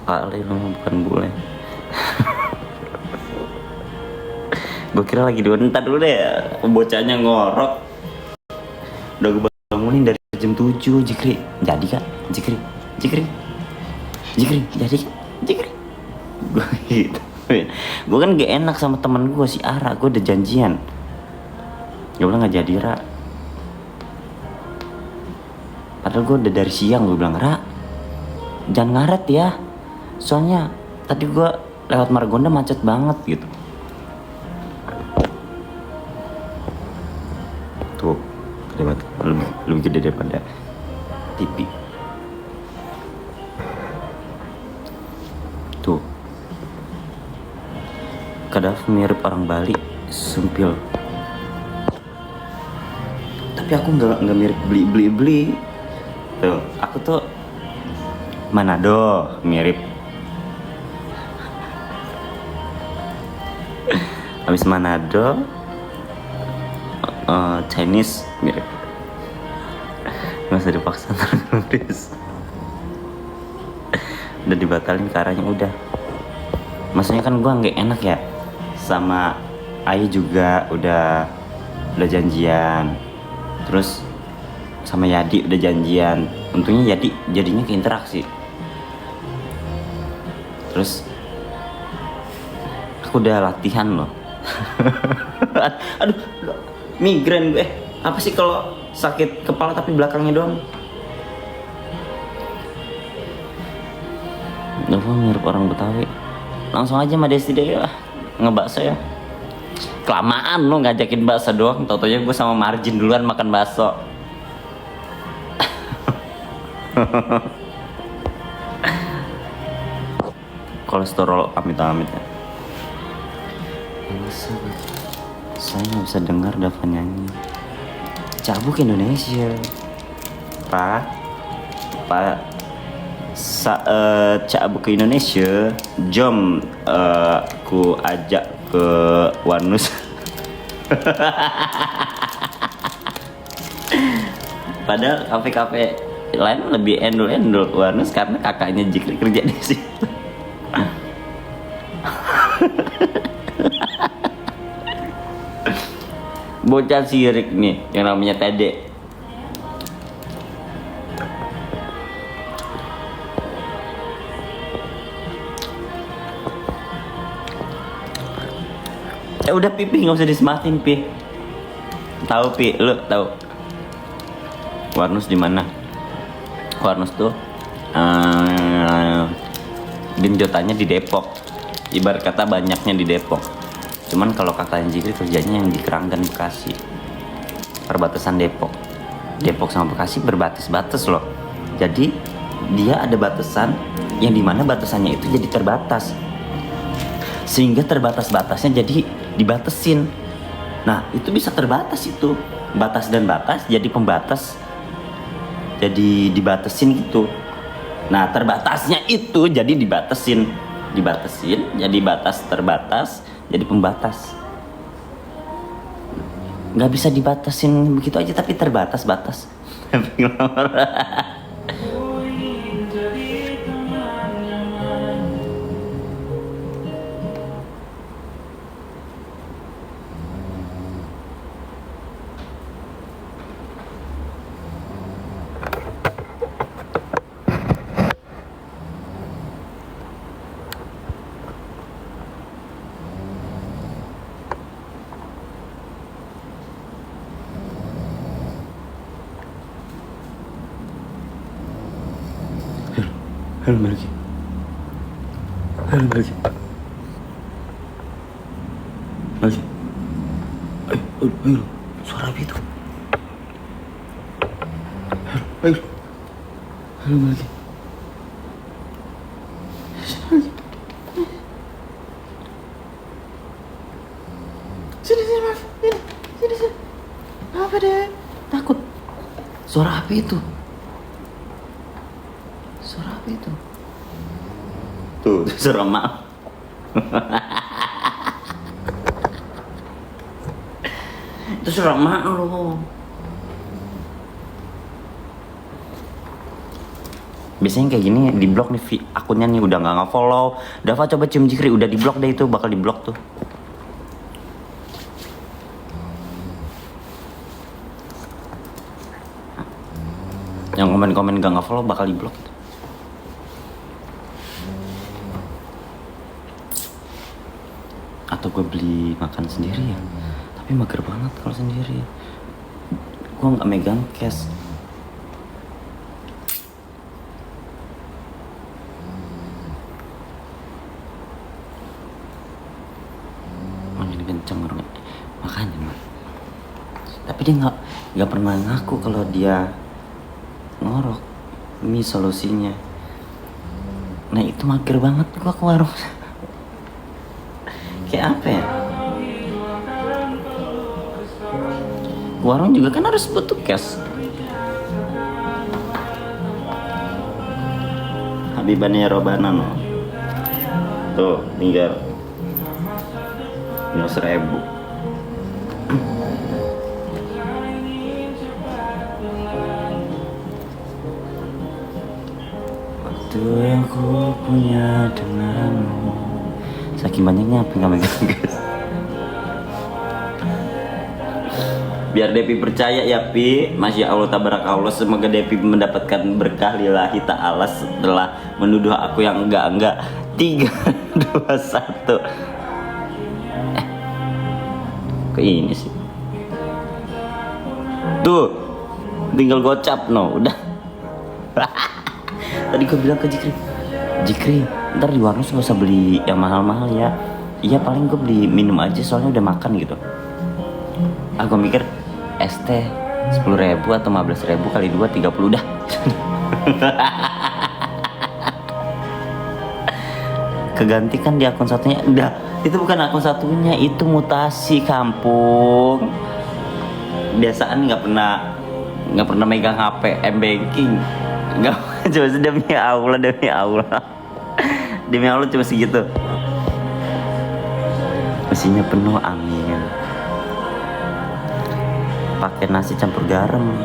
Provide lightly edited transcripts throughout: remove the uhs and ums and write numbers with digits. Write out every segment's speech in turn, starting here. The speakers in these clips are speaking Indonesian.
kali lu, bukan bule. Gue kira lagi ntar dulu deh, bocahnya ngorok. Udah gue bangunin dari jam 7, Jikri. Jadi kak, Jikri, jadi kak, Jikri. Gue gitu. Gue kan gak enak sama temen gue si Ara, gue udah janjian. Gue bilang gak jadi, Ra. Padahal gue udah dari siang, gue bilang, Ra, jangan ngaret ya. Soalnya tadi gue lewat Margonda macet banget gitu. Tuh, lebih gede daripada TV. Tuh, Kadaf mirip orang Bali, sumpil. Tapi aku nggak mirip beli. Tuh, aku tuh Manado mirip. Habis Manado, Chinese mirip. Nggak usah dipaksa terus. Udah dibatalin caranya udah. Maksudnya kan gua nggak enak ya. Sama Ai juga udah janjian. Terus sama Yadi udah janjian. Untungnya Yadi jadinya ke interaksi. Terus aku udah latihan loh. Aduh, migrain gue. Apa sih kalau sakit kepala tapi belakangnya doang? Apa mirip orang Betawi? Langsung aja sama Desti deh ya, ngebakso ya. Kelamaan lo ngajakin bakso doang, tau-taunya gue sama Margin duluan makan bakso. Kolesterol amit-amit ya. Saya nggak bisa dengar Dava nyanyi. Cabuk Indonesia, Pak. Cabuk ke Indonesia. Jom ku ajak ke Wanus. Padahal kafe-kafe lain lebih endul Wanus karena kakaknya Jikri kerja di situ. Bocah sirik nih yang namanya Tede. Ya udah Pi, nggak usah disemangatin Pi. Tahu Pi, lu tahu Warnus di mana? Warnus tuh genjotannya di Depok. Ibarat kata banyaknya di Depok. Cuman kalau kakaknya Jikri kerjanya yang di Keranggan Bekasi, perbatasan Depok sama Bekasi berbatas-batas loh. Jadi dia ada batasan yang dimana batasannya itu jadi terbatas, sehingga terbatas-batasnya jadi dibatesin. Nah itu bisa terbatas itu, batas dan batas jadi pembatas, jadi dibatesin gitu. Nah terbatasnya itu jadi dibatesin jadi batas terbatas jadi pembatas. Nggak bisa dibatasin begitu aja tapi terbatas-batas. Halo Margi. Ayo, suara apa itu? Halo Margi. Sini, Mas. Sini. Apa deh? Takut. Suara apa itu? Tuh, suara mak. Itu suara mak lo. Biasanya kayak gini di blok nih akunnya nih, udah nggak follow. Dava coba cium jikri, udah di blok deh, itu bakal di blok tuh. Yang komen-komen gak follow bakal di blok. Atau gue beli makan sendiri ya, tapi mager banget kalau sendiri. Gue nggak megang cash. Ini kenceng orangnya, makanya mah. Tapi dia nggak pernah ngaku kalau dia ngorok. Ini solusinya. Nah itu mager banget gua ke warung. Kayak apa ya? Warung juga kan harus butuh cash. Habibannya Robana no. Tuh tinggal 1.000. Waktu yang ku punya denganmu. Saking banyaknya apa nggak megang guys. Biar Depi percaya ya Pi. Masya Allah tabarakallah, semoga Depi mendapatkan berkah lillahi ta'ala setelah menuduh aku yang enggak. 3, 2, 1. Kok ini sih? Tuh tinggal gocap no, udah. Tadi gue bilang ke Jikri, ntar di warung gak usah beli yang mahal-mahal ya. Iya paling gue beli minum aja soalnya udah makan gitu. Aku mikir es teh 10.000 atau 15.000 kali 2 30 dah. Kegantikan di akun satunya. Udah, itu bukan akun satunya, itu mutasi kampung. Biasaan nggak pernah megang HP m-banking. Nggak, cuma demi Allah. Demi Allah cuma segitu. Mesinnya penuh, amin. Pakai nasi campur garam,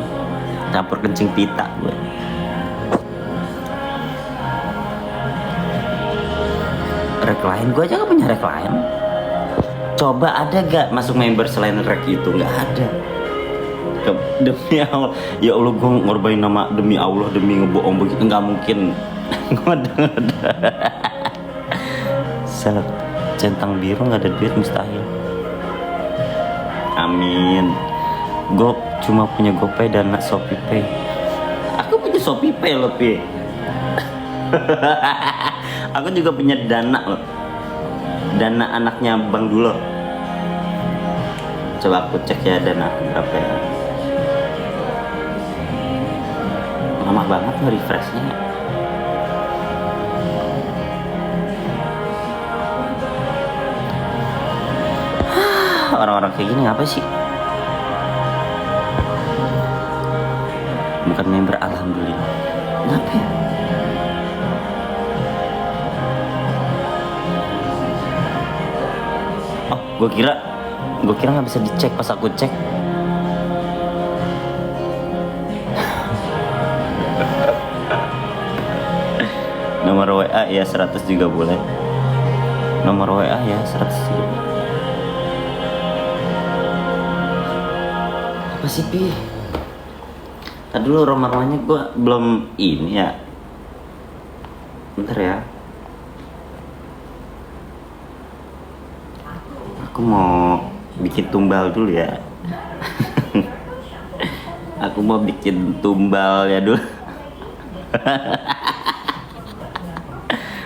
campur kencing pita gue. Rek lain gue aja gak punya rek lain. Coba ada gak masuk member selain rek itu? Gak ada. Demi Allah, ya Allah gue ngorbanin nama demi Allah, demi ngebohong begitu nggak mungkin. Ngoda. Seleb centang biru nggak ada duit mustahil. Amin. Gue cuma punya GoPay dan Shopee Pay. Aku punya Shopee Pay loh Pi. Aku juga punya Dana loh. Dana anaknya Bang Dulo. Coba aku cek ya Dana aku berapa ya. Lama banget loh refreshnya. Orang-orang kayak gini apa sih? Bukan member, alhamdulillah. Kenapa ya? Oh, gue kira nggak bisa dicek. Pas aku cek nomor WA ya 100 juga boleh. Nomor WA ya 100 juga. Apa sih Pi? Tadi dulu rumahnya gue belum ini ya. Bentar ya. Aku mau bikin tumbal dulu ya. Aku mau bikin tumbal ya dulu.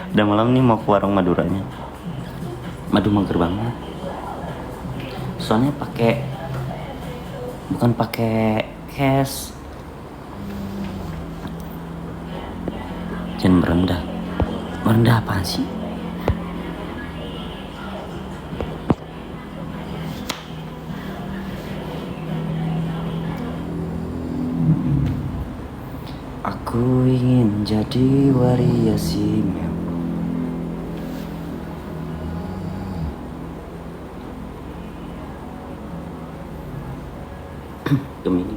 Udah malam nih mau ke warung Maduranya. Madu mager banget. Soalnya bukan pakai cash. Jangan merendah. Merendah apaan sih? Aku ingin jadi waria simeo. Gemini.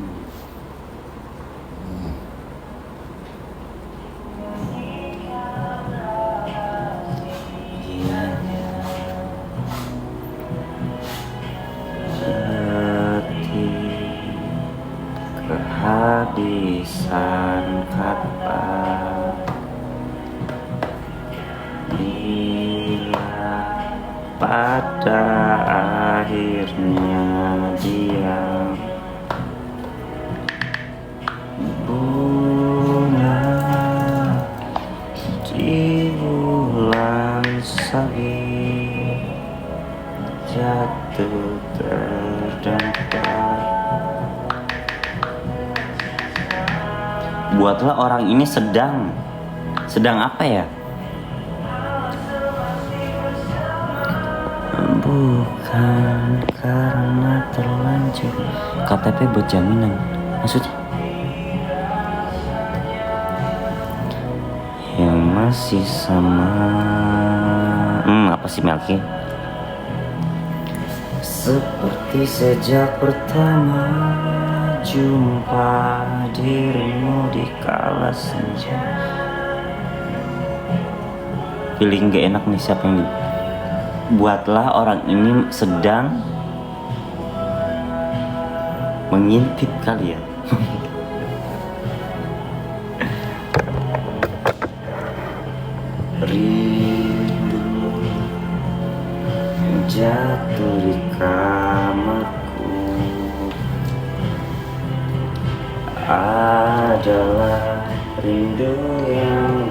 bila pada akhirnya dia bunga di bulan sabit jatuh terdampar. Buatlah orang ini sedang apa ya? Bukan karena terlanjur KTP buat jaminan. Maksudnya yang masih sama. Apa sih Melki? Seperti sejak pertama jumpa dirimu di kala senja. Feeling gak enak nih, siapa yang buatlah orang ini sedang mengintip kali ya. Rindu jatuh di kamarku adalah rindu yang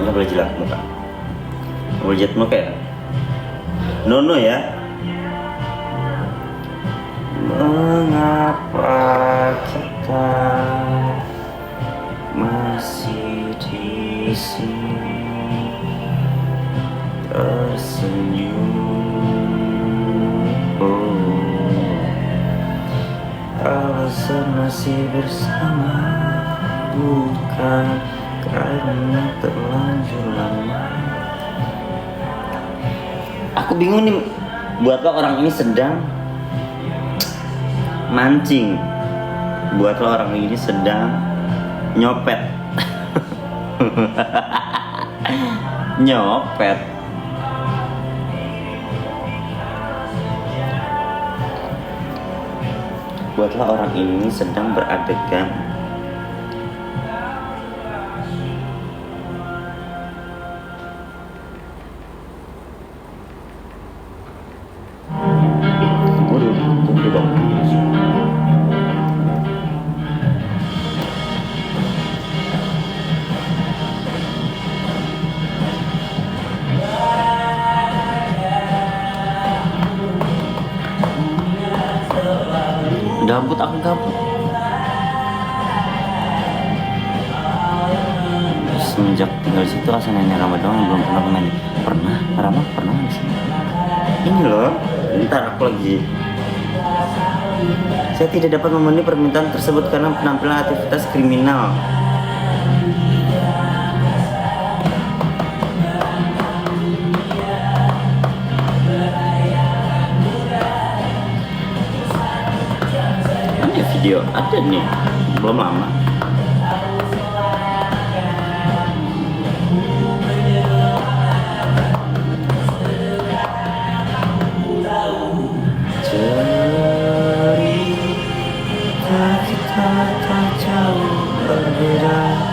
nggak boleh jilat muka, nggak boleh jilat muka ya. Nono ya. Mengapa kita masih di sini tersenyum? Alasan masih bersama bukan karena terlanjur lama. Aku bingung nih, buatlah orang ini sedang mancing, buatlah orang ini sedang nyopet. Nyopet. Buatlah orang ini sedang beradegan. Waduh, tunggu dong. Gabut, aku gabut. Semenjak tinggal di situ asal nenek Rama doang belum pernah main. Pernah, Rama pernah di sini. Ini loh, ntar aku lagi. Saya tidak dapat memenuhi permintaan tersebut karena penampilan aktivitas kriminal. Video ada nih, belum lama. Cerita kita tak jauh berbeda.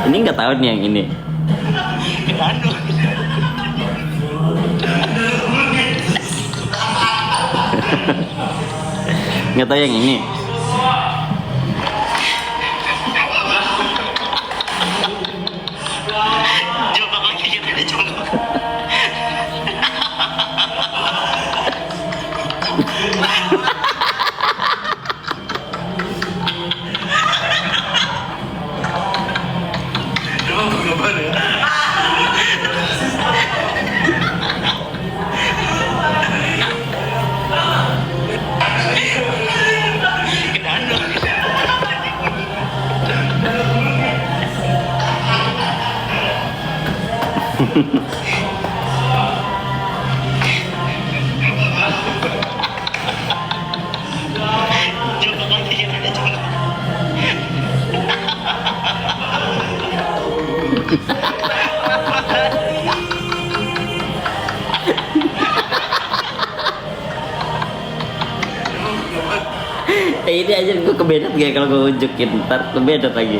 Ini nggak tahu nih yang ini. Nggak tahu yang ini. aja gue kebedet gak kalau gue unjukin, ntar kebedet lagi.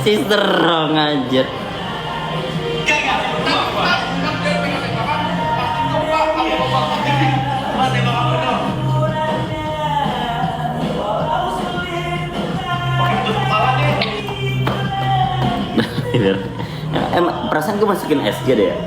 Sister wrong aja. Emang perasaan gue masukin SG deh ya.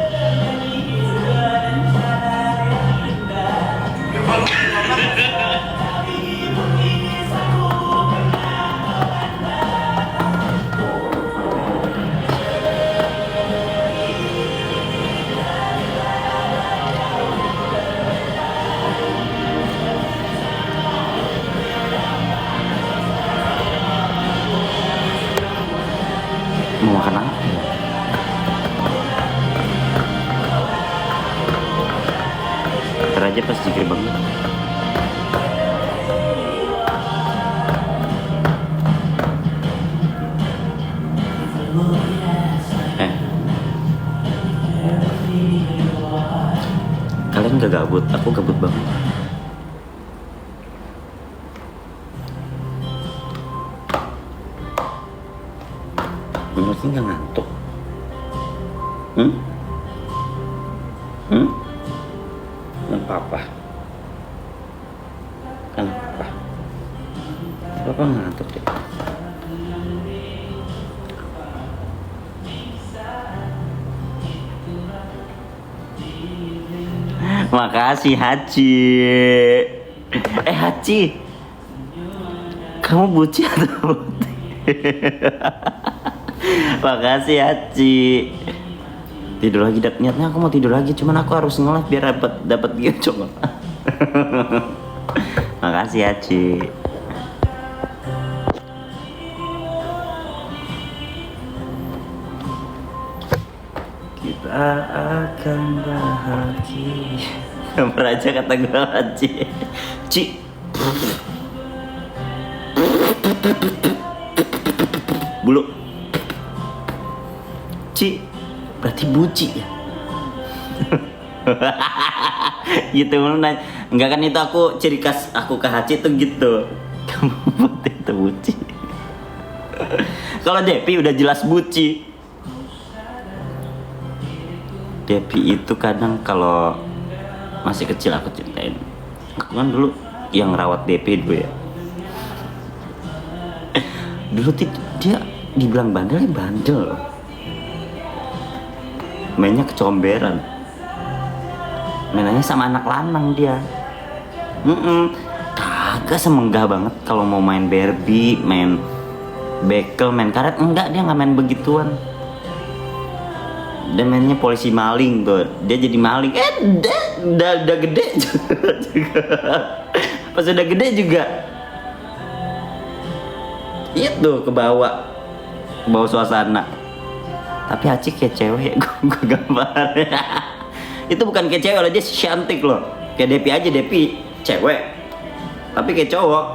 Mau makan apa ya? Ntar aja pas jikir banget. Kalian gak gabut? Aku gabut banget. Bener sih gak ngantuk? Kenapa? Kenapa? Papa ngantuk deh. Makasih Haji. Haji, kamu buci atau putih? Makasih Haji. Tidur lagi, niatnya aku mau tidur lagi, cuman aku harus nge-live biar dapat gitu coba. Makasih Haji. Kita akan bahagia. Gambar aja kata gue Haji. Ci. Bulu. Ci. Berarti buci ya. Gitu nanya. Enggak kan, itu aku ciri khas aku ke Haji tuh gitu. Kamu putih itu buci. Kalau Depi udah jelas buci. Depi itu kadang kalau masih kecil aku ceritain. Aku kan dulu yang rawat Depi dulu ya. Dulu dia dibilang bandel, ya bandel loh. Mainnya kecomberan. Mainannya sama anak lanang dia. Kagak semenggah banget kalau mau main Barbie, main bekel, main karet. Enggak, dia nggak main begituan. Dia mainnya polisi maling tuh. Dia jadi maling. Udah gede juga. Pas udah gede juga itu ke bawah suasana. Tapi Haji kayak cewek. Gue gambar. Itu bukan kayak cewek loh, dia cantik loh. Kayak Depi aja, Depi cewek tapi kayak cowok.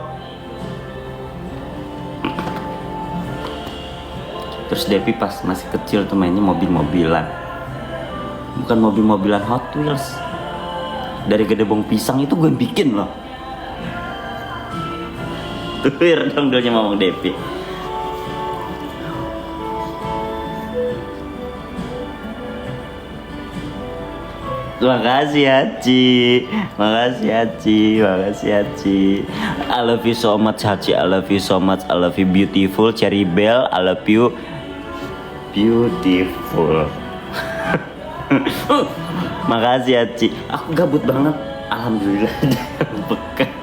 Terus Depi pas masih kecil tuh mainnya mobil-mobilan. Bukan mobil-mobilan Hot Wheels. Dari gedebong pisang itu gue bikin loh. Tuh dong dia ngomong Depi. Makasih Haji. Makasih Haji. Makasih Haji. I love you so much Haji. I love you so much. I love you beautiful Cherry Bell. I love you beautiful. Makasih Haji. Aku gabut banget. Alhamdulillah. Bekal.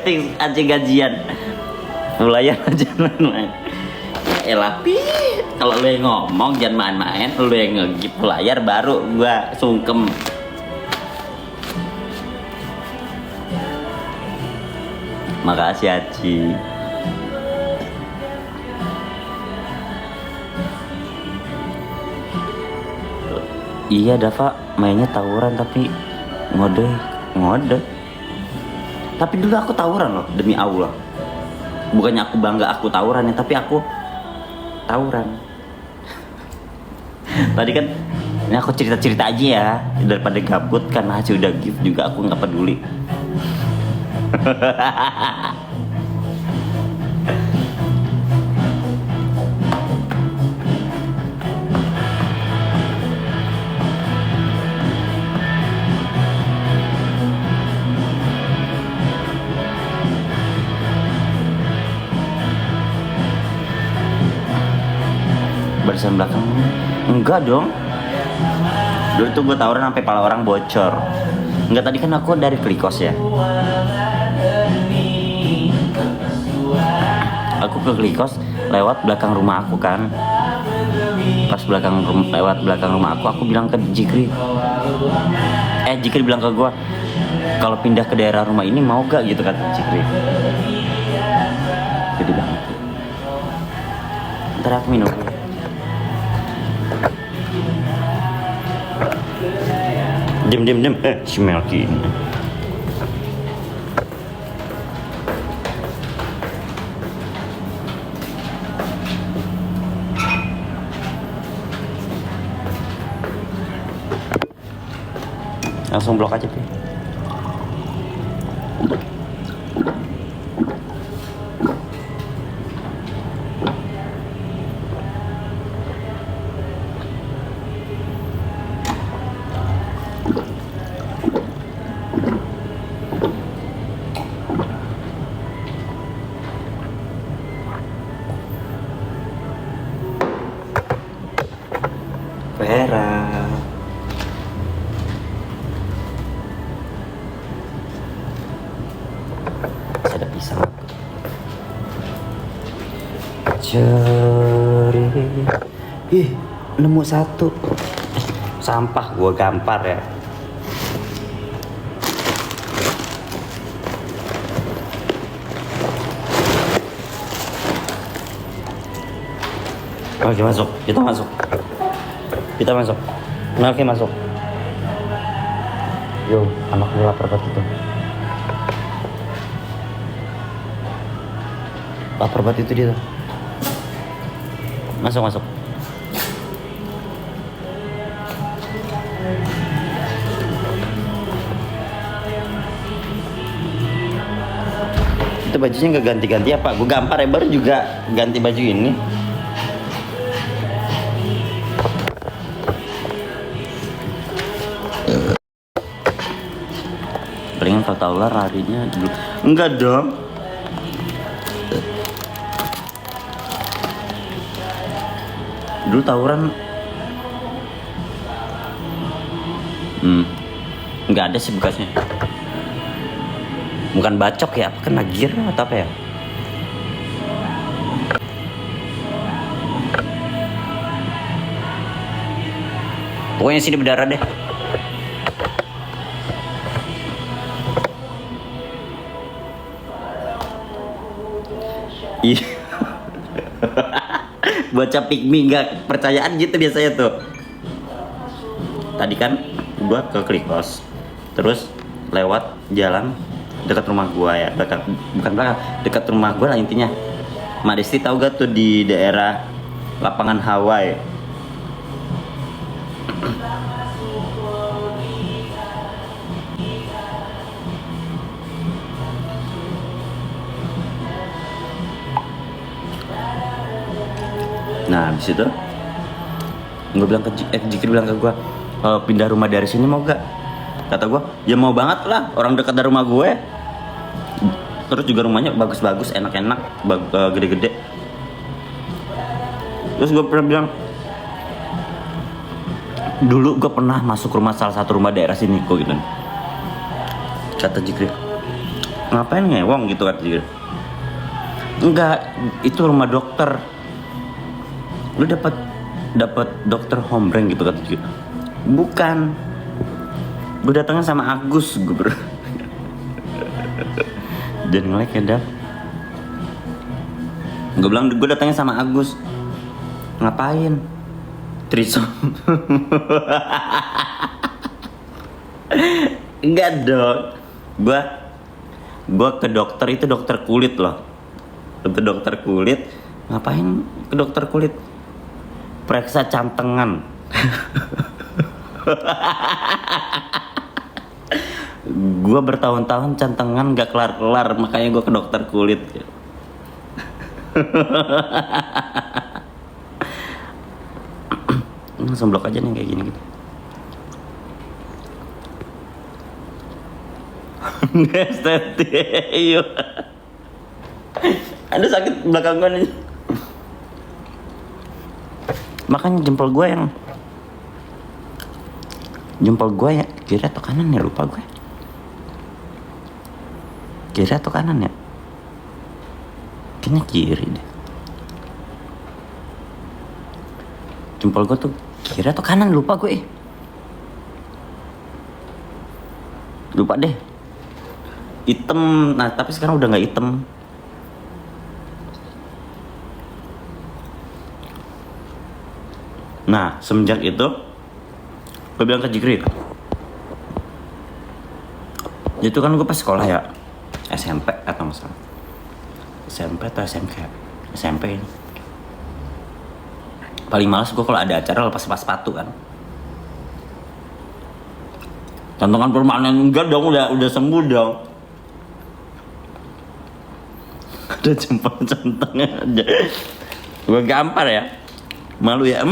Fix Haji gajian. Pelayan aja main. Elapi, kalau lu yang ngomong jangan main-main, lu yang ngegip layar baru gua sungkem. Makasih Haji. Iya Dava, mainnya tawuran tapi ngode. Tapi dulu aku tawuran loh, demi Allah. Bukannya aku bangga aku tawuran ya, tapi aku tawuran. Tadi kan Ini aku cerita-cerita aja ya, daripada gabut karena hasil udah gift juga aku nggak peduli. Barisan belakang enggak dong. Dulu tuh gue tawuran sampai pala orang bocor. Enggak, tadi kan aku dari Klikos ya. Aku ke Klikos lewat belakang rumah aku kan. Pas lewat belakang rumah aku bilang ke Jikri. Jikri bilang ke gue, kalau pindah ke daerah rumah ini mau gak gitu kan Jikri. Gede banget. Ntar aku minum. Diam. Si Melki ini. Langsung blok aja, Pi. Vera. Ada pisang. Ceri. Ih, nemu satu. Sampah gua gampar ya. Oke, masuk. Kita masuk. Melki masuk. Yo, anak gue lapar banget itu. Lapar banget itu dia tuh. Masuk. Itu bajunya nggak ganti-ganti apa? Gue gampar ya, baru juga ganti baju ini. Palingan kalau tahu lah larinya dulu. Enggak dong. Dulu tawuran nggak ada sih bekasnya. Bukan bacok ya, apa kena gear atau apa ya? Pokoknya sini berdarah deh. Iya. Baca pikmi gak percayaan gitu biasanya tuh. Tadi kan gua ke Klikos, terus lewat jalan dekat rumah gua ya, bukan belakang, dekat rumah gua lah intinya. Mak Desti tahu gak tuh di daerah lapangan Hawaii? Nah, habis itu gue bilang ke Jikri bilang ke gue, pindah rumah dari sini mau gak? Kata gue, ya mau banget lah, orang dekat dari rumah gue. Terus juga rumahnya bagus-bagus, enak-enak, gede-gede. Terus gue pernah bilang, dulu gue pernah masuk rumah salah satu rumah daerah sini kok gitu. Kata Jikri, ngapain ngewong gitu kata Jikri. Enggak, itu rumah dokter. Lu dapat dokter hombreng gitu kata dia. Bukan, gue datangnya sama Agus, gue dan ngelek ya dah. Gue bilang gue datangnya sama Agus. Ngapain? Trisom. Enggak dong. Gue ke dokter itu dokter kulit loh. Untuk dokter kulit. Ngapain ke dokter kulit? Periksa cantengan. Gue bertahun-tahun cantengan gak kelar-kelar, makanya gue ke dokter kulit. Langsung blok aja nih kayak gini gitu. Estetik, iya. Ada sakit belakang gue nih. Makanya jempol gue ya kiri atau kanan ya, lupa gue. Kiri atau kanan ya? Kayaknya kiri deh. Jempol gue tuh kiri atau kanan, lupa gue. Lupa deh. Hitam, nah tapi sekarang udah nggak hitam. Nah semenjak itu gue bilang ke Jikri, itu kan gue pas sekolah ya, SMP atau masalah SMP atau SMK ya? SMP ini. Paling males gue kalau ada acara lepas sepatu kan. Cantongan permanen enggak dong, udah sembuh dong. Ada jempol centangnya aja. Gue gampar ya. Malu ya.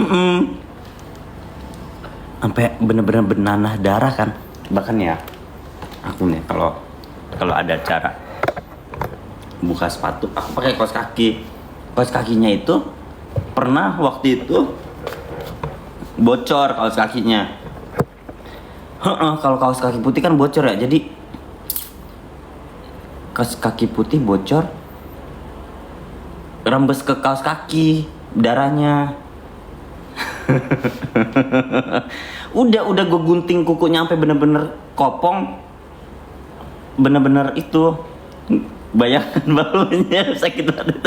Sampai bener-bener benanah darah kan. Bahkan ya aku nih kalau ada acara buka sepatu, aku pakai kaos kaki. Kaos kakinya itu pernah waktu itu bocor kaos kakinya. Kalau kaos kaki putih kan bocor ya. Jadi kaos kaki putih bocor, rembes ke kaos kaki darahnya. udah gue gunting kukunya sampai bener-bener kopong, bener-bener itu, bayangkan balunya sakit banget.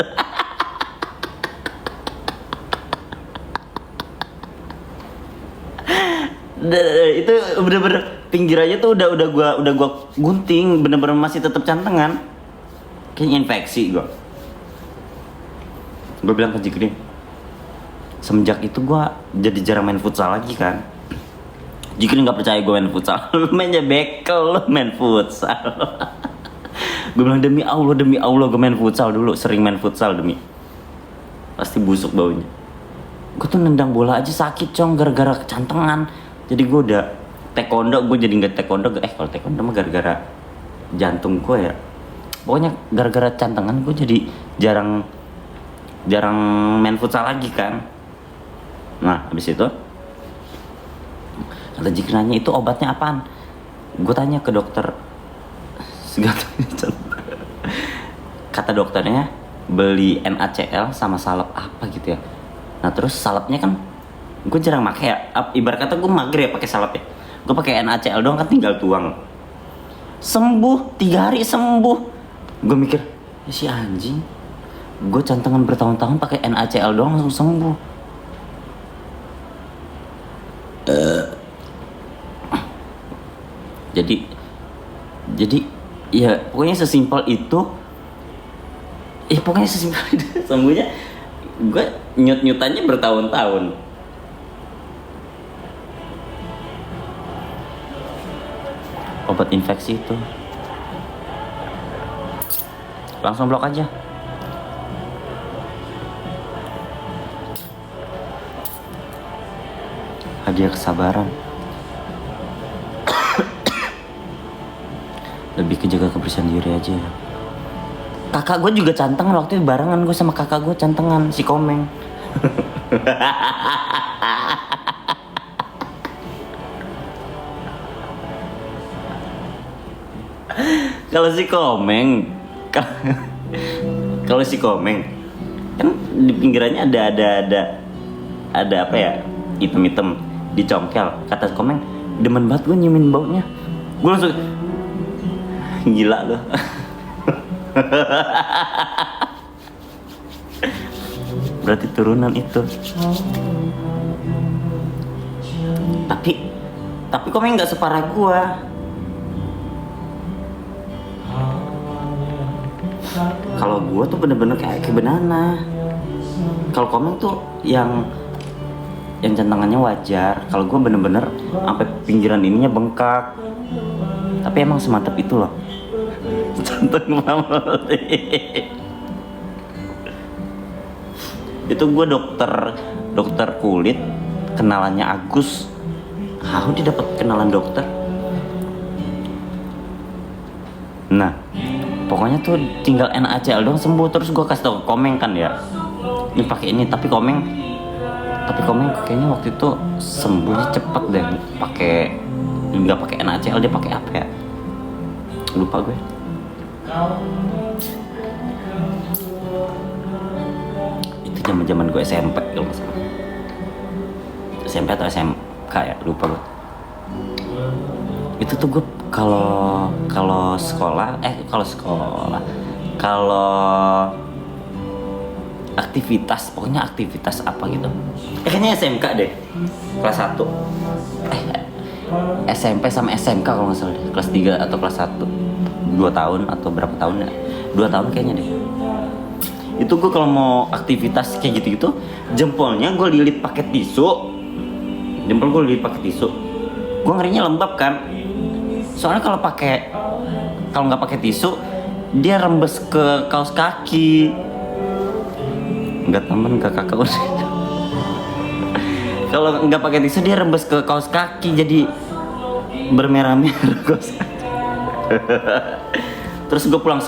Itu bener-bener pinggirannya tuh udah gua gunting, bener-bener masih tetap cantengan, kayaknya infeksi gue bilang ke Jikri. Semenjak itu gue jadi jarang main futsal lagi kan. Jikri nggak percaya gue main futsal. Lu mainnya bekel, lu main futsal. Gue bilang demi Allah gue main futsal dulu, sering main futsal demi. Pasti busuk baunya. Gue tuh nendang bola aja sakit cong gara-gara kecantengan. Jadi gue udah taekwondo, gue jadi nggak taekwondo. Kalau taekwondo mah gara-gara jantung gue ya. Pokoknya gara-gara cantengan gue jadi jarang main futsal lagi kan. Nah habis itu kata Jikri nanya, itu obatnya apaan? Gue tanya ke dokter. Kata dokternya beli NaCl sama salep apa gitu ya. Nah terus salepnya kan gue jarang pakai ya. Ibarat kata gue mager ya pakai salep ya. Gue pakai NaCl doang kan, tinggal tuang. Sembuh 3 hari sembuh. Gue mikir ya si anjing, gue cantengan bertahun-tahun pakai NaCl doang langsung sembuh. Jadi ya pokoknya sesimpel itu. Sembuhnya gue nyut-nyutannya bertahun-tahun. Obat infeksi itu langsung blok aja. Hadiah kesabaran. Lebih ke jaga kebersihan diri aja ya. Kakak gue juga cantengan waktu itu, barengan gue sama kakak gue cantengan, si Komeng. Kalau si Komeng kan di pinggirannya ada apa ya, hitam-hitam dicongkel. Kata si Komeng, demen banget gue nyiumin baunya. Gue langsung gila loh. Berarti turunan itu. Tapi Komeng nggak separah gua. Kalau gua tuh bener-bener kayak banana. Kalau Komeng tuh yang yang centangannya wajar. Kalau gue bener-bener sampai pinggiran ininya bengkak. Tapi emang semantap itu loh. Centang mama. Itu gue dokter kulit, kenalannya Agus. How dia dapat kenalan dokter? Nah, pokoknya tuh tinggal NaCl doang sembuh. Terus gue kasih tau ke Komeng kan ya, ini pakai ini. Tapi Komeng kayaknya waktu itu sembuhnya cepet deh. Pakai nggak pakai NaCl, dia pakai apa ya? Lupa gue. Itu zaman gue SMP kalau nggak salah. SMP atau SMK ya, lupa gue. Itu tuh gue kalau sekolah aktivitas, pokoknya aktivitas apa gitu. Kayaknya SMK deh, kelas 1. SMP sama SMK kalau nggak salah deh, kelas 3 atau kelas 1. 2 tahun atau berapa tahun ya? 2 tahun kayaknya deh. Itu gue kalau mau aktivitas kayak gitu-gitu, jempolnya gue lilit pakai tisu. Gue ngerinya lembab kan. Soalnya kalau nggak pakai tisu, dia rembes ke kaos kaki. Nggak temen, nggak kakak udah. Kalau nggak pakai tisu dia rembes ke kaos kaki, jadi bermerah-merah kaos kaki. Terus gue pulang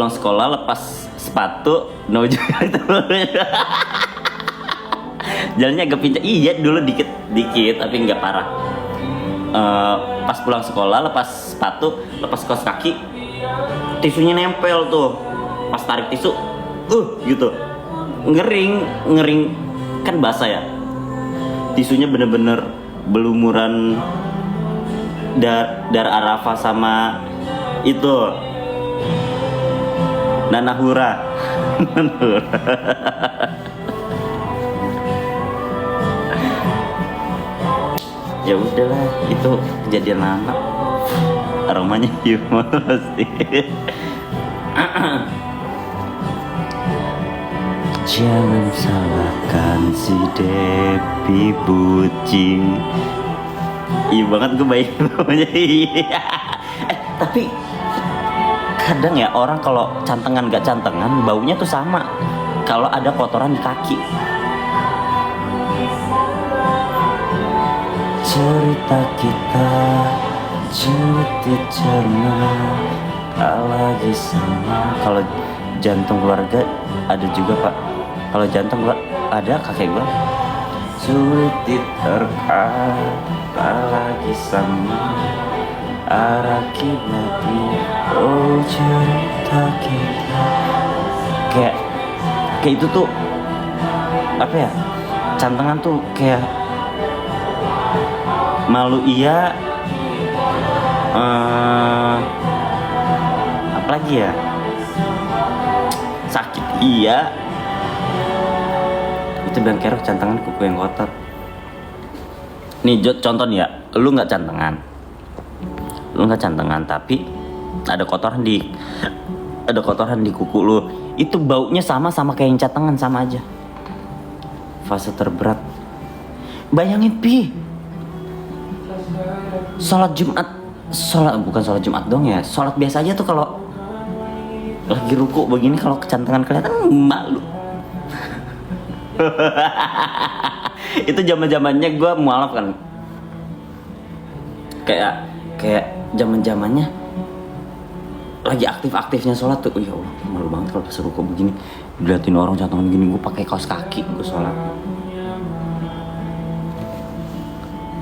sekolah lepas sepatu, jalannya agak pincang. Iya dulu dikit tapi nggak parah. Pas pulang sekolah lepas sepatu, lepas kaos kaki, tisunya nempel tuh. Pas tarik tisu, gitu, ngering kan basah ya. Tisunya bener-bener belumuran dar Arafah sama itu Nanahura. Ya udahlah, itu kejadian lama. Aromanya humor pasti. Jangan salahkan si Depi Buci. Iya banget, gue baik namanya. Tapi kadang ya orang kalau cantengan gak cantengan, baunya tuh sama. Kalau ada kotoran di kaki. Cerita kita cerna tak lagi sama. Kalau jantung keluarga ada juga pak. Kalau jantung keluarga ada kakek gua. Sulit diterka tak lagi sama. Arah kiblatnya oh cerita kita. Kayak itu tuh apa ya? Cantengan tuh kayak malu iya, apalagi ya, sakit iya. Itu bilang kerok cantengan kuku yang kotor. Nih contoh nih ya, lu nggak cantengan tapi ada kotoran di kuku lu, itu baunya sama kayak yang cantengan, sama aja. Fase terberat. Bayangin bukan sholat Jumat dong ya, sholat biasa aja tuh kalau lagi ruku begini, kalau kecantengan kelihatan malu. Itu zamannya gue mualaf kan, kayak zamannya lagi aktifnya sholat tuh. Ya Allah, malu banget kalau pas ruku begini, diliatin orang cantengan gini, gue pakai kaos kaki gue sholat.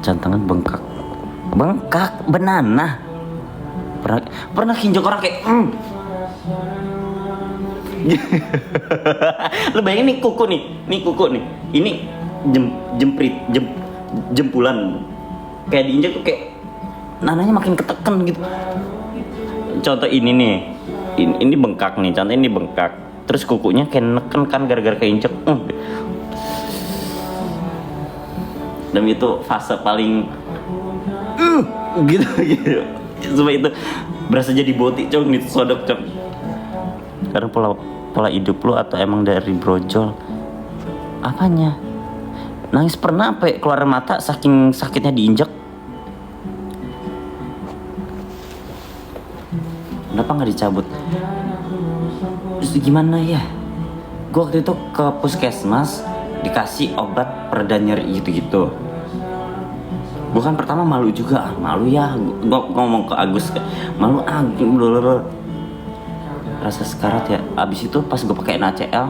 Cantengan bengkak benana. Pernah kinjok orang kayak Lu bayangin nih kuku nih, ini jempulan kayak diinjak tuh, kayak nananya makin keteken gitu. Contoh ini nih, ini bengkak nih, contoh ini bengkak, terus kukunya kayak neken kan gara-gara keinjek. Dan itu fase paling gitu. Supaya itu berasa jadi boti cong, ditusodok cong. Karena pola hidup lu atau emang dari brojol? Apanya? Nangis pernah sampai keluar mata saking sakitnya diinjek. Kenapa nggak dicabut? Terus gimana ya? Gue waktu itu ke puskesmas dikasih obat pereda nyeri gitu-gitu. Gue kan pertama malu juga, malu ya. Gue ngomong ke Agus, malu blablabla. Rasa sekarat ya. Abis itu pas gue pakai NaCl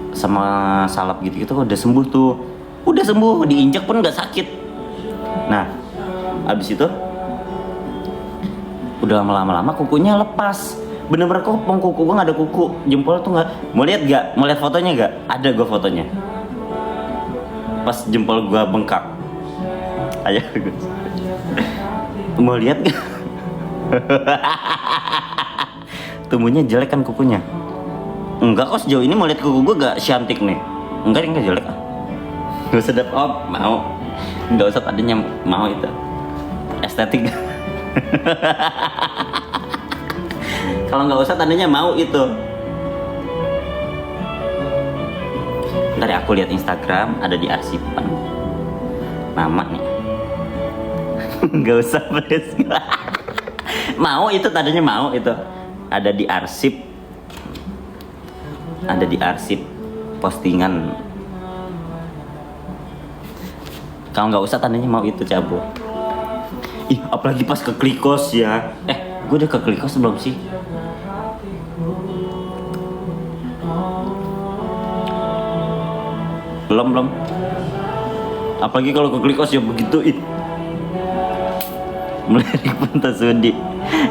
sama salep gitu-gitu udah sembuh tuh. Udah sembuh, diinjak pun nggak sakit. Nah, abis itu udah lama-lama kukunya lepas. Bener-bener kopong, kuku gue nggak ada kuku, jempol tuh nggak. Mau lihat gak? Mau lihat fotonya gak? Ada gue fotonya. Pas jempol gue bengkak. Ayo Gus. Mau lihat gak? Tumbuhnya jelek kan kukunya. Enggak kok, sejauh ini mau lihat kuku gue gak cantik nih. Enggak jelek ah. Gak usah dapet, oh mau. Gak usah tadinya mau itu. Estetik. Kalau nggak usah tandanya mau itu. Ntar ya aku lihat Instagram ada di arsipan. Nama nih. Nggak usah please. Mau itu tadinya mau itu. Ada di arsip. Ada di arsip postingan. Kalau nggak usah tandanya mau itu cabut. Ih, apalagi pas ke Klikos ya. Gue udah ke Klikos belum sih? Belum. Apalagi kalau ke Klikos ya begitu. Melirik Pentasudi.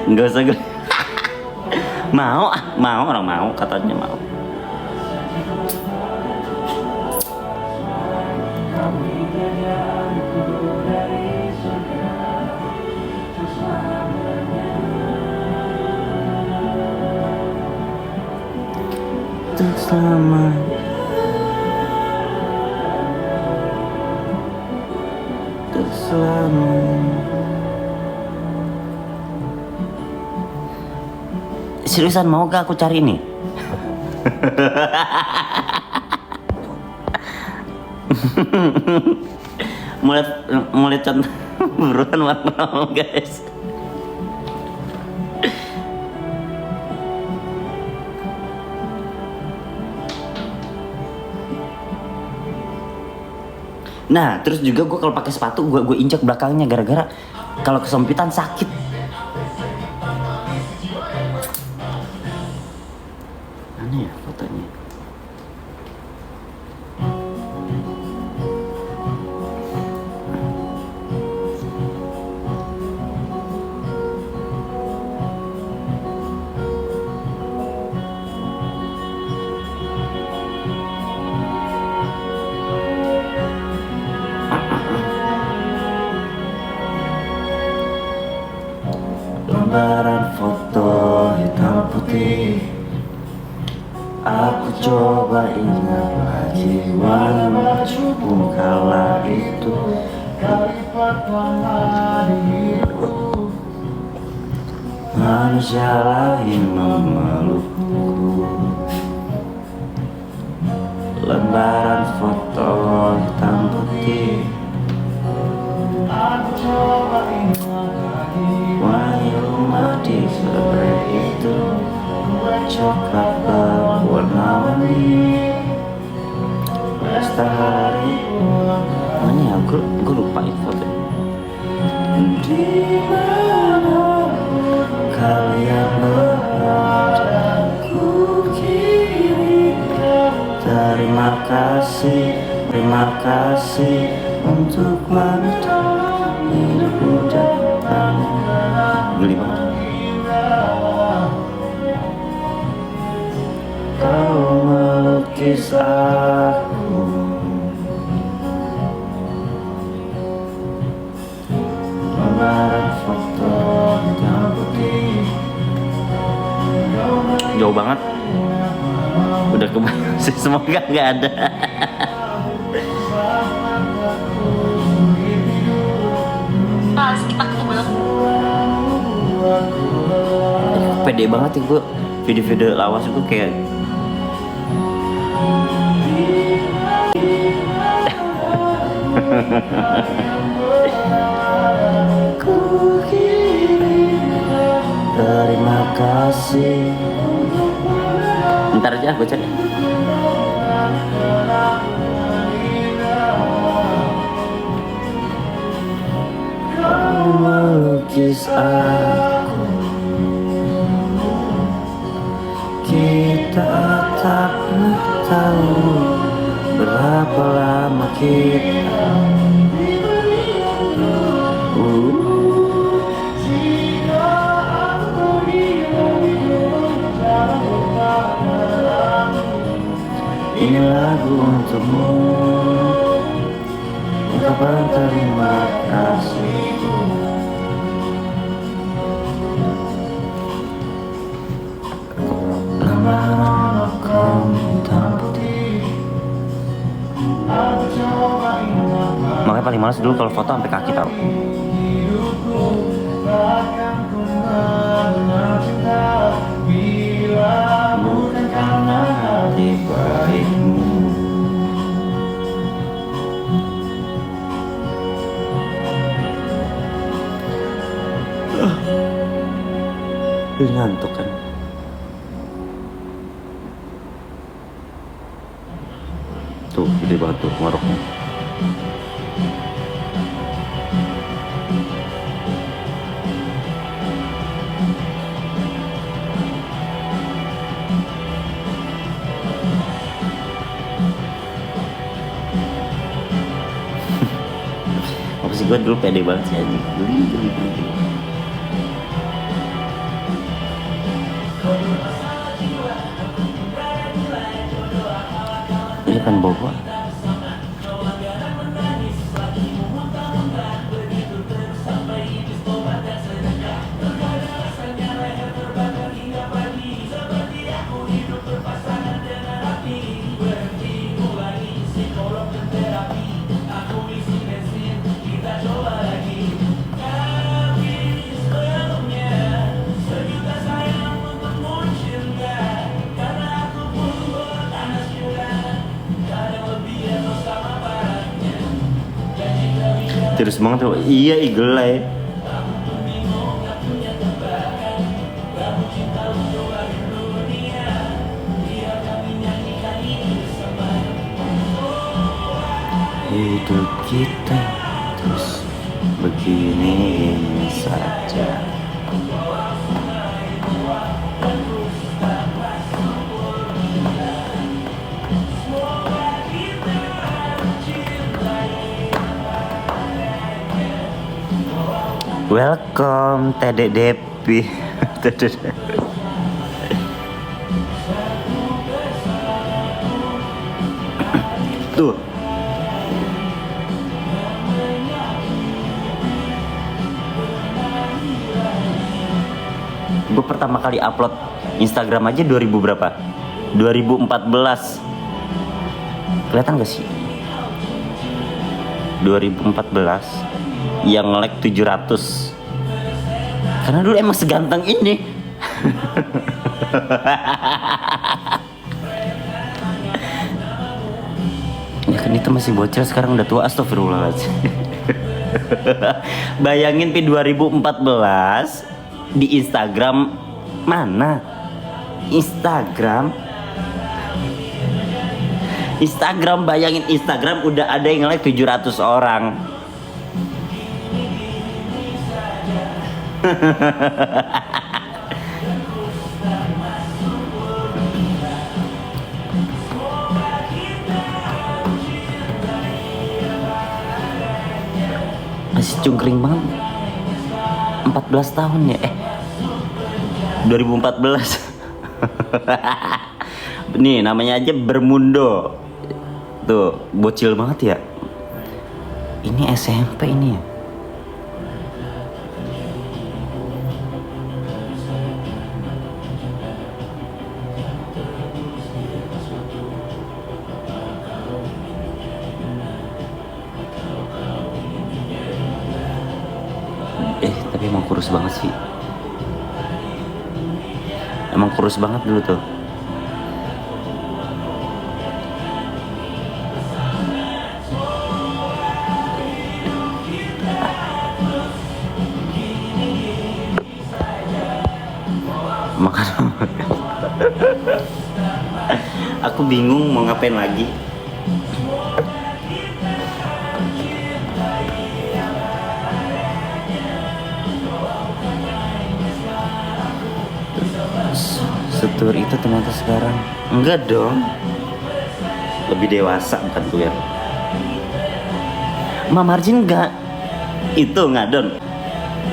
Nggak usah gue. Mau orang mau katanya mau. Selama seriusan mau gak aku cari nih? mulai contoh buruan warna guys. Nah, terus juga gue kalau pakai sepatu gue injak belakangnya gara-gara kalau kesempitan sakit. Mana ya fotonya? Lembaran foto hitam putih. Aku coba ingat lagi wajahmu kala itu. Kali pertama diriku manusia lain memelukku. Lembaran foto hitam putih. Aku coba ingat lagi wangi rumah di sore itu. Coklat berwarna-warni. Pesta hari. Mana ya? Gue lupa itu foto. Di mana kalian berada? Ku kirim. Terima kasih untuk wanita hidup muda kamu. Geli banget. Kau melukis aku. Lembaran foto hitam putih. Jauh banget. Udah kebayang sih, semoga nggak ada. Pede banget ya gue video-video lawas itu kayak Ku kirim terima kasih. Ntar aja gue cek. Kau melukis aku, kita tak pernah tahu berapa lama kita. Ini lagu untukmu, ungkapan terima kasihku. Lama kau hitam putih. Makanya paling males dulu kalau foto sampai kaki tau. Bukan karena hati baikmu. Ngantuk kan. Tuh gede banget tuh ngoroknya. Apa sih, gue dulu pede banget sih anjing. Geli. Ini kan Bogor. Terus banget tuh. Iya, Eagle. Hidup kita terus begini saja. Welcome Tedek Depi. Tuh. Gue pertama kali upload Instagram aja 2000 berapa? 2014. Kelihatan gak sih? 2014 yang like 700. Karena dulu emang seganteng ini. Ya kan itu masih bocil, sekarang udah tua, astagfirullahaladzim. Bayangin 2014 di Instagram mana? Instagram, bayangin Instagram udah ada yang like 700 orang. Masih cungkring banget. 14 tahun ya. 2014. Nih namanya aja Bermundo. Tuh bocil banget ya. Ini SMP ini ya. Tapi emang kurus banget sih. Emang kurus banget dulu tuh. Makan. Aku bingung mau ngapain lagi. Setur itu ternyata sekarang enggak dong, lebih dewasa bukan queer. Ma Marjin enggak, itu ngadon,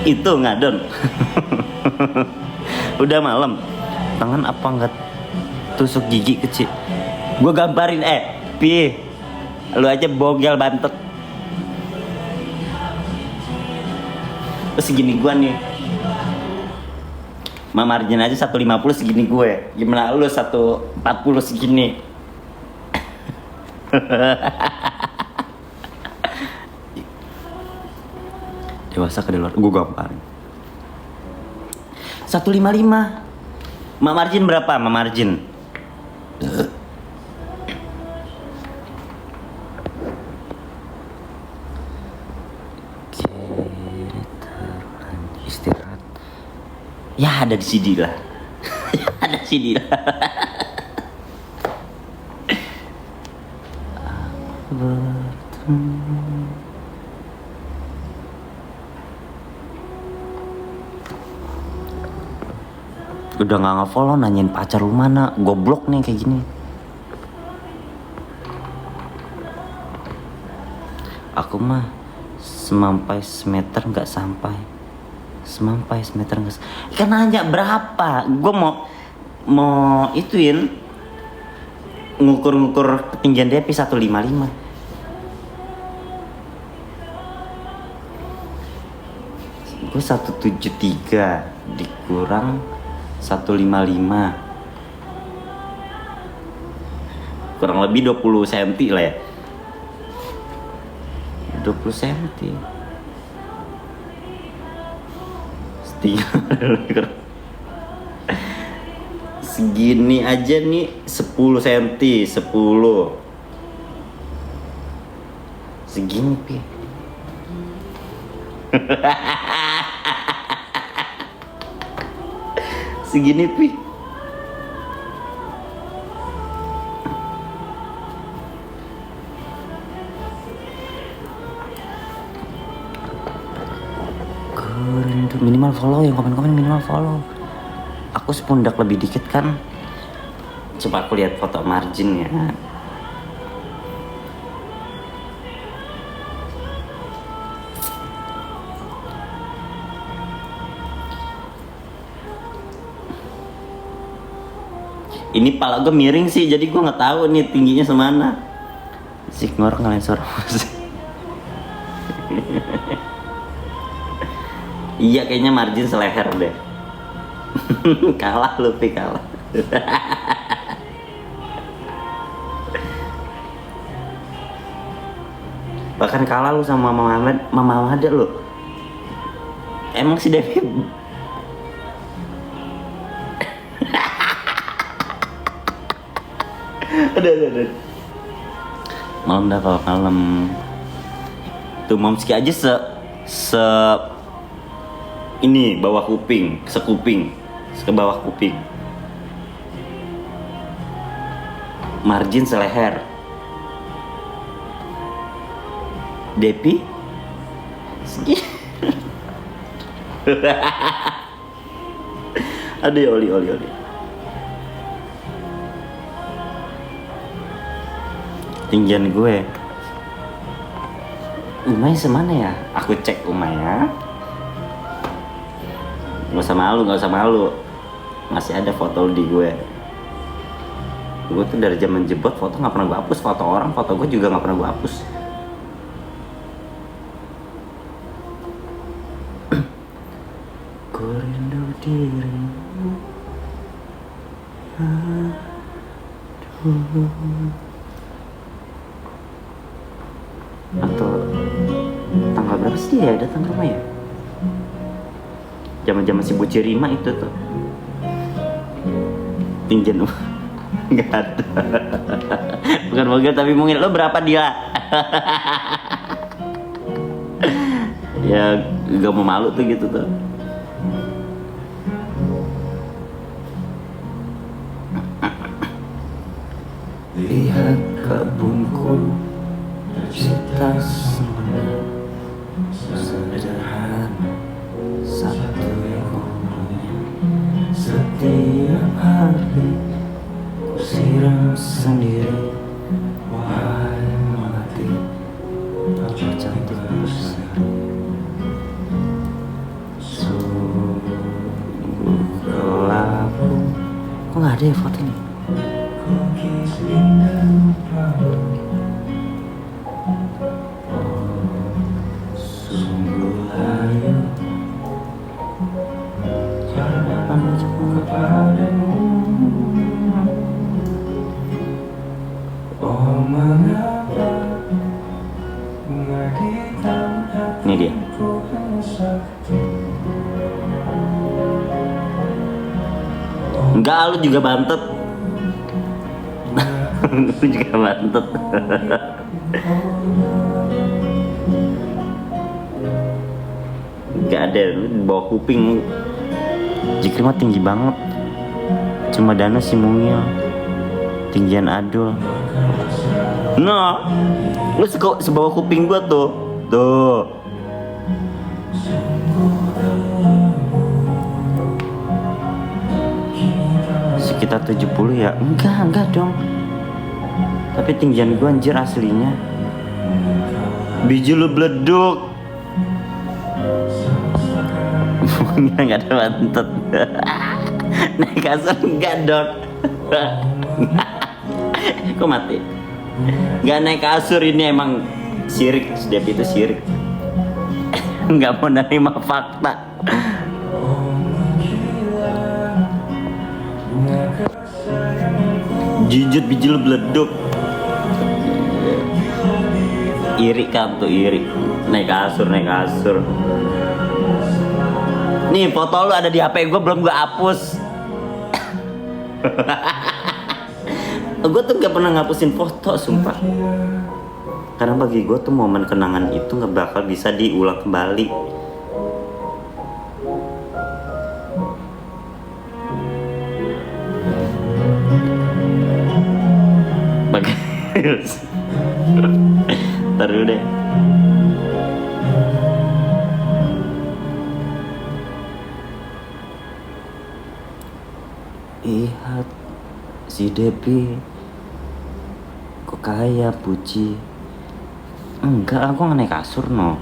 itu ngadon. Udah malam, tangan apa enggak tusuk gigi kecil? Gue gambarin pi, lu aja bogel bantet. Terus segini gua nih, Ma Marjin aja 150 segini gue. Gimana lu 140 segini? Dewasa ke luar, gue gamparin 155. Ma Marjin berapa? Ma Marjin istirahat. Ya ada di CD lah. Ada CD lah. Udah gak nge-follow, nanyain pacar lu mana. Goblok nih kayak gini. Aku mah semampai semeter gak sampai. Semampai semeter gak sampai. Kan nanya berapa. Gue mau ituin, ngukur ketinggian DP 155. Gue 173 dikurang 155, kurang lebih 20 cm lah ya. 20 cm segini aja nih 10 cm 10 segini pi. Segini pi. Minimal follow, yang komen-komen minimal follow. Aku sepundak lebih dikit kan. Coba aku lihat foto Marjin ya. Ini pala gue miring sih, jadi gue nggak tahu nih tingginya semana. Si ngorok ngalahin suara musik. Iya kayaknya Marjin seleher deh. Kalah lu pi, kalah. Bahkan kalah lu sama Mama Ahmad lu. Emang si Devi ada. Malam dah kalau malam. Tuh Momski aja se ini bawah kuping, sekuping, ke bawah kuping. Marjin seleher. Depi segini. Aduh ya oli. Tinggian gue Umay semana ya? Aku cek Umay ya. Gak usah malu. Masih ada foto di gue. Gue tuh dari zaman jebot foto gak pernah gue hapus. Foto orang, foto gue juga gak pernah gue hapus. Ku rindu dirimu. Atau tanggal berapa sih dia datang ke rumah ya? Zaman si Bu Cirima itu tuh. Tinggian nggak ada. Bukan bogel tapi mungkin lo berapa dia? Ya gak mau malu tuh gitu tuh. Lihat kebunku tercipta sempurna, sederhana satu yang ku punya. Setiap hari ku siram sendiri. Wahai melati, apa cantik berseri. Sungguh kelabu. Kok gak ada ya foto ini? Kukis indah lupamu. Sungguh layu harapanku kepadamu. Oh mengapa ini dia. Enggak, lu juga bantet. Lu juga bantet. Enggak ada, lu di bawah kuping. Jikri mah tinggi banget. Cuma Dana si mungil. Tinggian Adul. Nah, lu sebawah kuping gua tuh. Tuh. Sekitar 70 ya? Enggak dong. Tapi tinggian gua anjir aslinya. Biji lu beleduk. Enggak ada bantet. Naik kasur enggak dong. Kok mati? Enggak naik kasur, ini emang syirik. Setiap itu syirik. Enggak mau nerima fakta. Jujur biji lu beleduk. Iri kan tuh, iri. Naik kasur. Nih foto lu ada di HP gue, belum gue hapus. Gue tuh gak pernah ngapusin foto, sumpah. Karena bagi gue tuh momen kenangan itu gak bakal bisa diulang kembali. Ntar dulu deh. Lihat si Debbie, kok kaya puji. Enggak, aku nggak naik kasur no.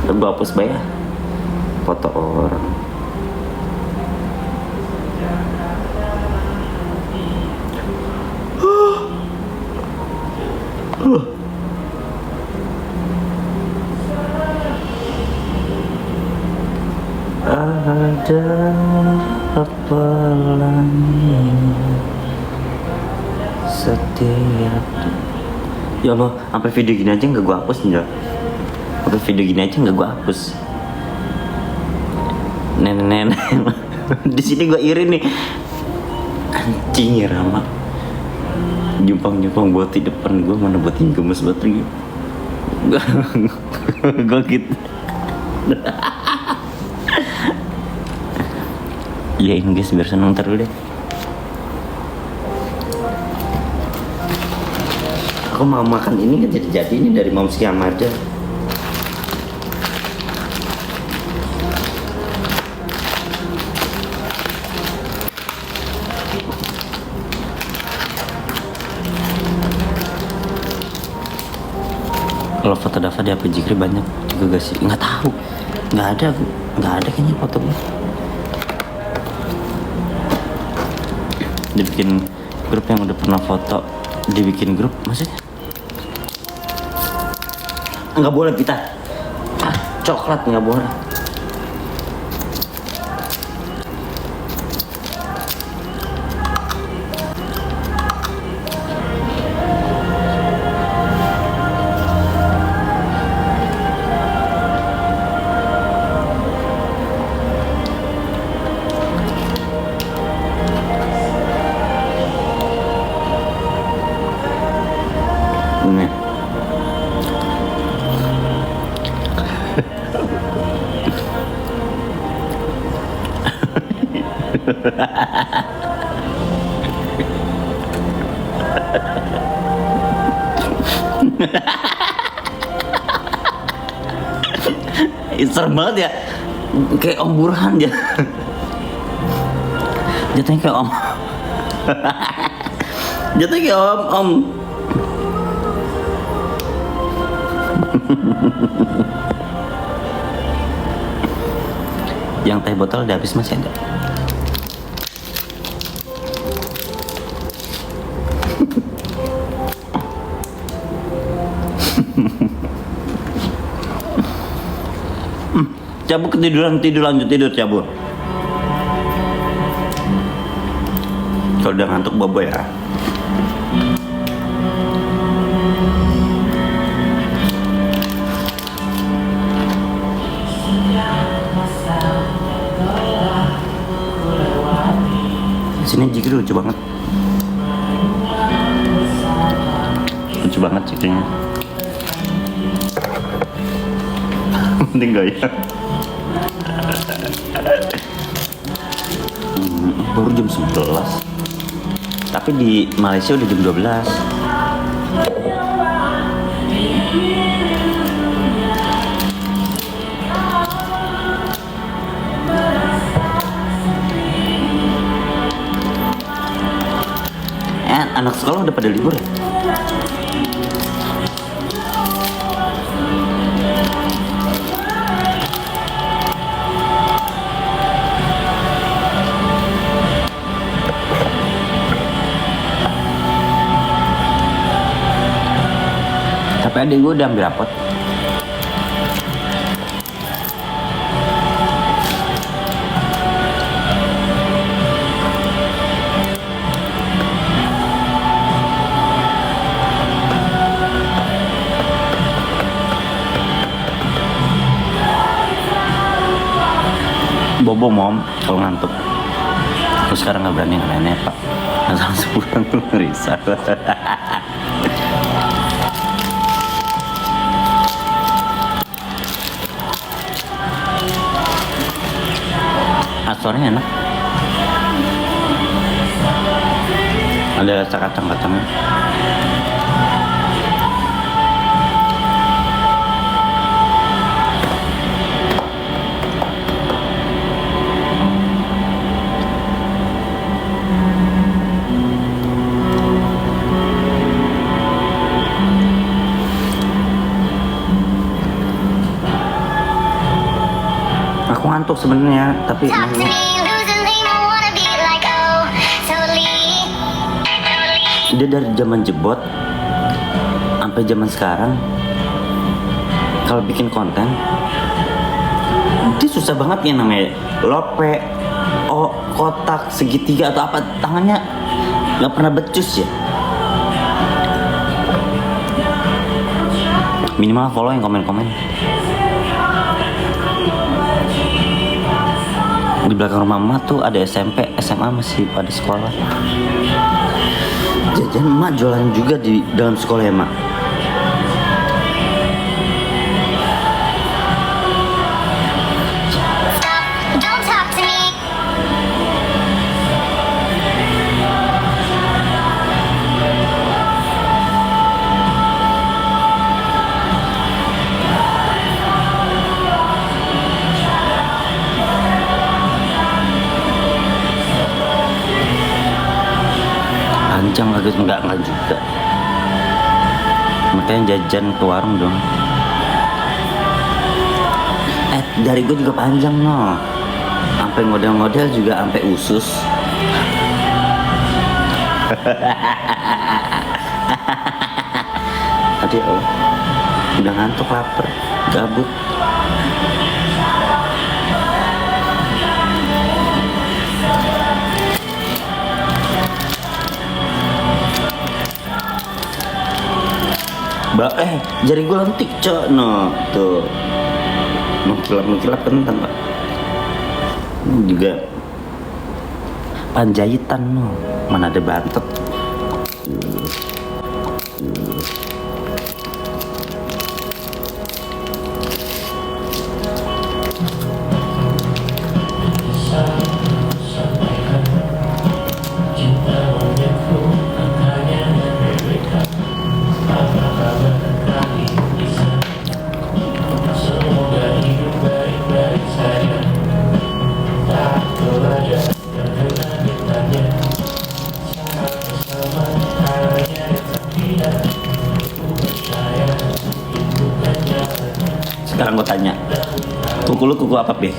Udah gue hapus bayar foto orang. Ada apa lagi setiap. Ya Allah, sampai video gini aja nggak gue hapus nih. Sampai video gini aja nggak gue hapus. Nenek di sini gue iri nih. Anjing ya Rama. Jumpang buat di depan gue, mana buatin gemes banget lagi. Gue gitu. Iya guys, biar seneng. Ntar dulu deh. Aku mau makan ini kan jadi ini dari Moms Yamada. Kalau foto Dava di HP Jikri banyak juga gak sih? Nggak tahu, nggak ada kayaknya foto gue. Dibikin grup yang udah pernah foto, dibikin grup maksudnya? Nggak boleh kita. Coklat nggak boleh. Serem banget ya, kayak Om Burhan ya. Jatuhnya kayak Om. Jatuhnya kayak Om. Yang teh botol udah habis, masih ada. Cabu ketiduran, lanjut tidur Cabu. Kalau udah ngantuk bobo ya. Sini Jikri lucu banget. Lucu banget Jikrinya. Penting gak ya? Baru jam 11. Tapi di Malaysia udah jam 12. Anak sekolah udah pada libur ya? Tapi adik gue udah ambil rapot. Bobo mom kalau ngantuk. Aku sekarang nggak berani ngelainnya pak. Langsung pulang risau. Asornya enak. Ada rasa kacang-kacangnya. Aku ngantuk sebenarnya, tapi dia dari zaman jebot sampai zaman sekarang kalau bikin konten dia susah banget ya, namanya lope, kotak, segitiga atau apa, tangannya nggak pernah becus ya. Minimal follow yang komen-komen. Di belakang rumah emak tuh ada SMP, SMA masih pada sekolah. Jajan emak jualan juga di dalam sekolah ya mak. Panjang lagi, enggak juga. Makanya jajan ke warung dong. Dari gue juga panjang no. Sampai ngodel-ngodel juga sampai usus. Aduh Allah. Udah ngantuk, lapar, gabut. Jari gue lentik cok, no tuh mengkilap kentang pak. Ini juga panjaitan no, mana ada bantet. kuku lu kuku apa, Be?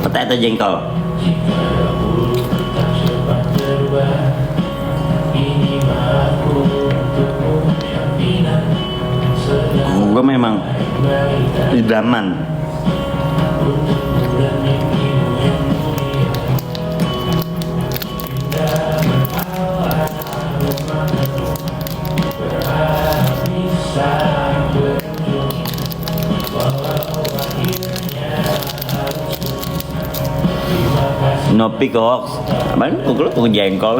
Petai atau jengkol? Gue memang idaman. Nopi kok, abang kuku jengkol.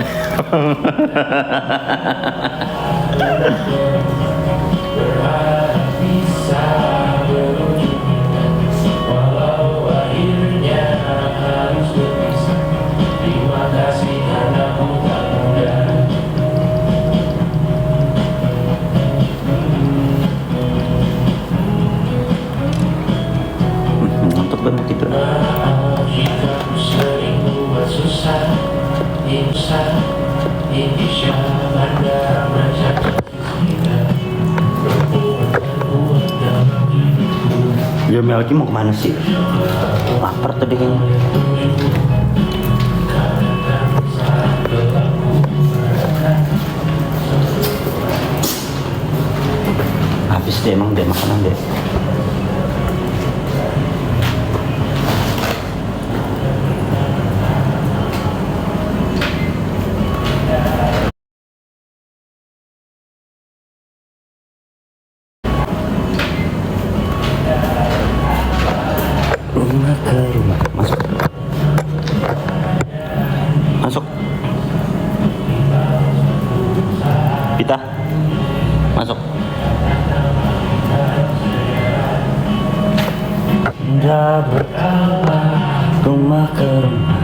Ngantuk banget tidur. Ya Melki mau kemana sih? Lapar tadi kayaknya. Habis deh emang deh makanan deh. Rumah masuk. Masuk. Pita. Masuk. Indah berkala rumah ke rumah.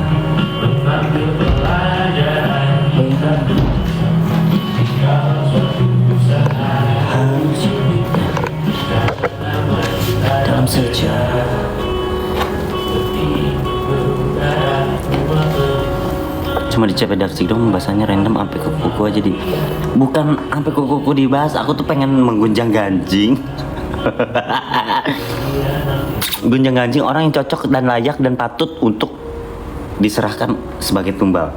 Dalam sejarah cuma di Cepedarsik dong bahasanya random sampai ke kuku aja di bukan sampai ke kuku dibahas. Aku tuh pengen menggunjang ganjing. Gunjang ganjing orang yang cocok dan layak dan patut untuk diserahkan sebagai tumbal.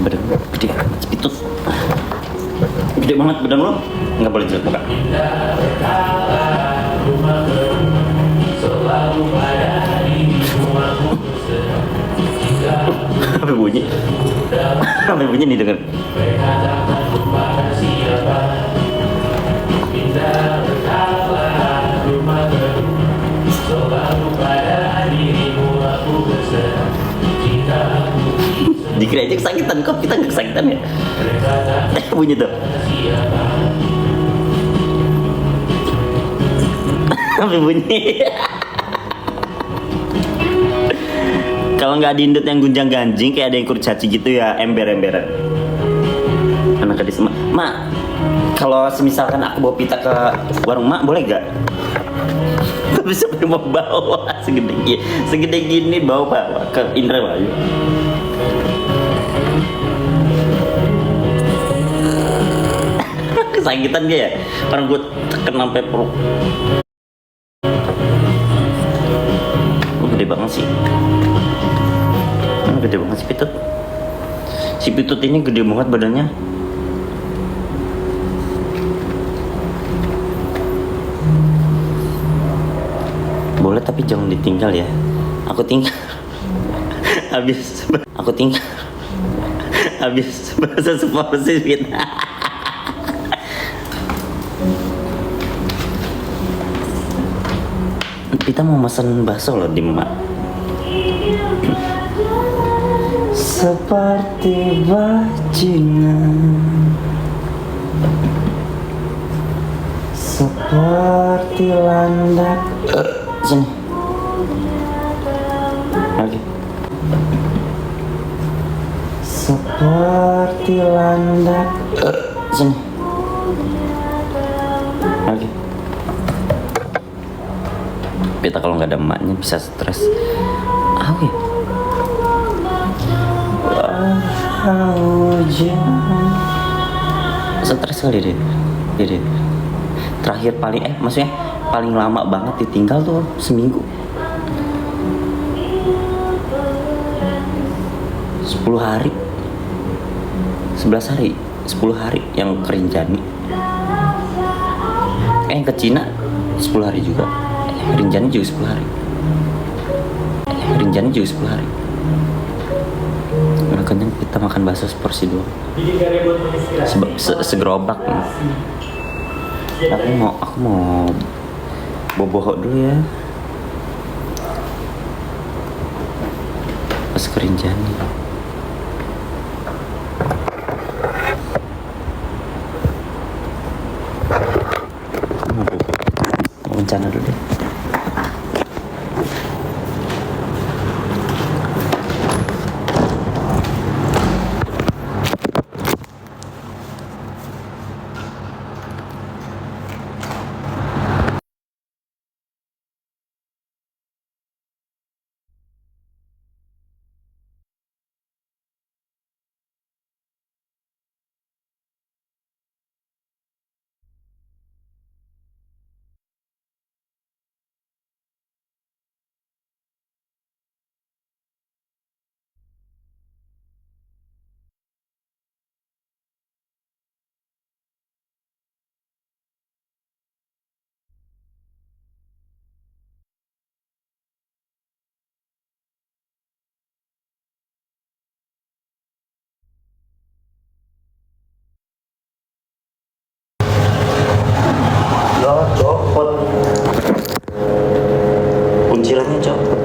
Badan gede, spitut gede banget badan lo, nggak boleh jelek muka. Apa bunyi? Apa bunyi nih denger? Dikira aja kesakitan, kok kita nggak kesakitan ya? Bunyi tuh. Apa bunyi? Kalau nggak diindut yang gunjang ganjing kayak ada yang kurcaci gitu ya, ember-emberan. Anak gadis mak, kalau semisalkan aku bawa pita ke warung mak boleh gak? Tapi sampai mau bawa segede gini bawa ke Indramayu. Kesakitan dia ya, orang gue tekan sampai perut. Gede banget sih. Gede banget si Pitut. Si Pitut ini gede banget badannya. Boleh tapi jangan ditinggal ya. Aku tinggal. Aku tinggal. Habis bahasa seporsi Pita. Pita mau mesen bakso loh di Mak. Seperti bajingan, seperti landak. Sini. Lagi. Seperti landak. Sini. Lagi. Pita kalau nggak ada emaknya bisa stres. Apa ya? Hujan stres kali deh. Jadi terakhir paling maksudnya paling lama banget ditinggal tuh seminggu, 10 hari, 11 hari, 10 hari yang ke Rinjani. Yang ke Cina 10 hari juga. Rinjani juga 10 hari. Rinjani juga 10 hari. Udah kenyang, kita makan bakso seporsi doang. Segerobak nih. Aku mau bobohok dulu ya. Pas ke Rinjani. Mau bencana dulu deh. Lo copot kuncirannya, cok.